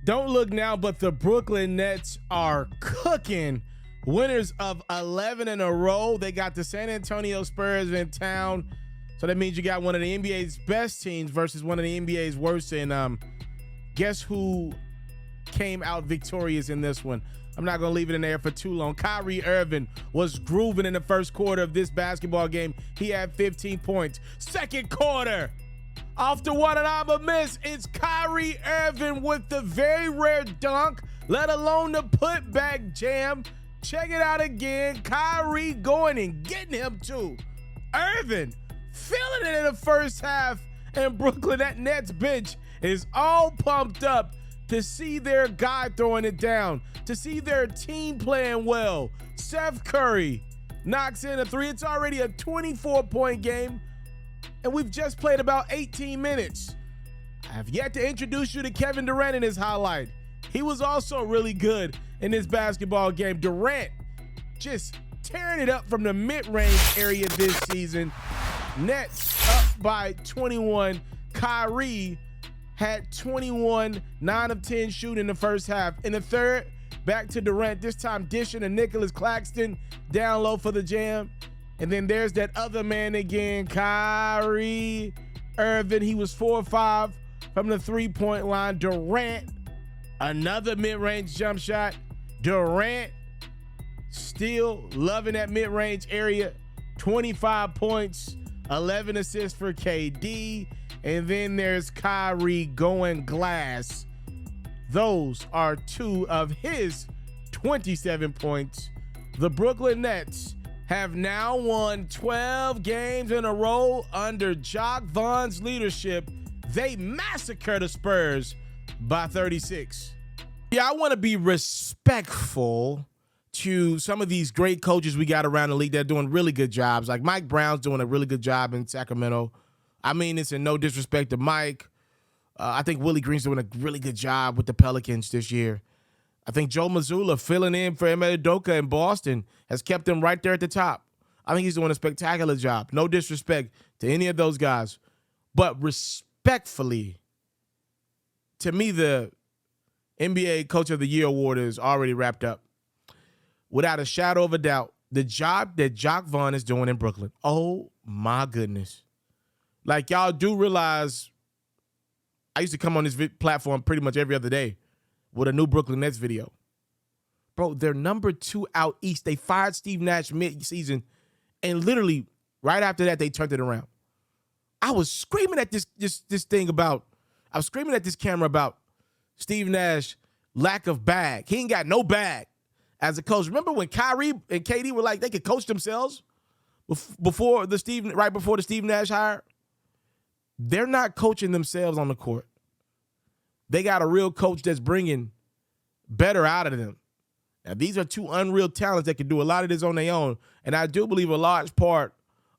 Don't look now, but the Brooklyn Nets are cooking. Winners of 11 in a row. They got the San Antonio Spurs in town. So that means you got one of the NBA's best teams versus one of the NBA's worst. And guess who came out victorious in this one? I'm not going to leave it in there for too long. Kyrie Irving was grooving in the first quarter of this basketball game. He had 15 points. Second quarter, off the one and I'm a miss, it's Kyrie Irving with the very rare dunk, let alone the putback jam. Check it out again. Kyrie going and getting him too. Irving feeling it in the first half, and Brooklyn, that Nets bench is all pumped up to see their guy throwing it down, to see their team playing well. Steph Curry knocks in a three. It's already a 24-point game, and we've just played about 18 minutes. I have yet to introduce you to Kevin Durant in his highlight. He was also really good in this basketball game. Durant just tearing it up from the mid-range area this season. Nets up by 21. Kyrie had 21, 9 of 10 shooting in the first half. In the third, back to Durant, this time dishing to Nicholas Claxton down low for the jam. And then there's that other man again, Kyrie Irving. He was 4-5 from the three-point line. Durant, another mid-range jump shot. Durant still loving that mid-range area. 25 points, 11 assists for KD. And then there's Kyrie going glass. Those are two of his 27 points. The Brooklyn Nets have now won 12 games in a row under Jacques Vaughn's leadership. They massacre the Spurs by 36. Yeah, I want to be respectful to some of these great coaches we got around the league that are doing really good jobs. Like Mike Brown's doing a really good job in Sacramento. I mean this in no disrespect to Mike. I think Willie Green's doing a really good job with the Pelicans this year. I think Joe Mazzulla filling in for Ime Udoka in Boston has kept them right there at the top. I think he's doing a spectacular job. No disrespect to any of those guys. But respectfully, to me, the NBA Coach of the Year award is already wrapped up. Without a shadow of a doubt, the job that Jacques Vaughn is doing in Brooklyn. Oh, my goodness. Like, y'all do realize I used to come on this platform pretty much every other day with a new Brooklyn Nets video. Bro, they're number 2 out east. They fired Steve Nash mid-season, and literally right after that, they turned it around. I was screaming at this camera about Steve Nash lack of bag. He ain't got no bag as a coach. Remember when Kyrie and KD were like they could coach themselves before the Steve Nash hire? They're not coaching themselves on the court. They got a real coach that's bringing better out of them. Now, these are two unreal talents that can do a lot of this on their own, and I do believe a large part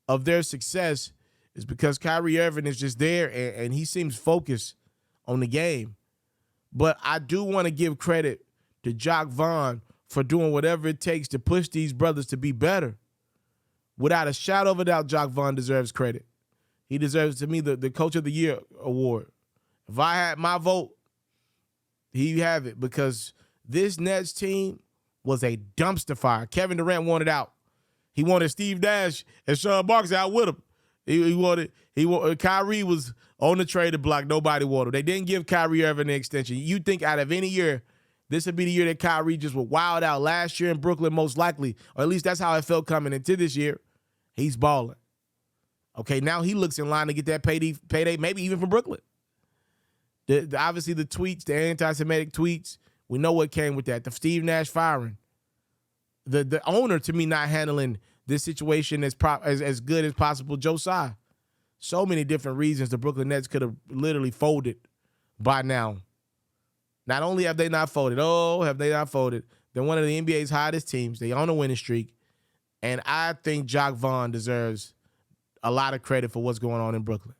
of their success is because Kyrie Irving is just there, and he seems focused on the game. But I do want to give credit to Jacques Vaughn for doing whatever it takes to push these brothers to be better. Without a shadow of a doubt, Jacques Vaughn deserves credit. He deserves, to me, the Coach of the Year award. If I had my vote, he have it, because this Nets team was a dumpster fire. Kevin Durant wanted out. He wanted Steve Nash and Sean Marks out with him. He wanted Kyrie was on the trade block. Nobody wanted him. They didn't give Kyrie Irving an extension. You think out of any year, this would be the year that Kyrie just would wild out. Last year in Brooklyn, most likely, or at least that's how it felt coming into this year. He's balling. Okay, now he looks in line to get that payday, maybe even from Brooklyn. Obviously, the tweets, the anti-Semitic tweets, we know what came with that. The Steve Nash firing. The owner, to me, not handling this situation as good as possible. Joe Tsai. So many different reasons the Brooklyn Nets could have literally folded by now. Not only have they not folded, they're one of the NBA's hottest teams. They on a winning streak. And I think Jacques Vaughn deserves a lot of credit for what's going on in Brooklyn.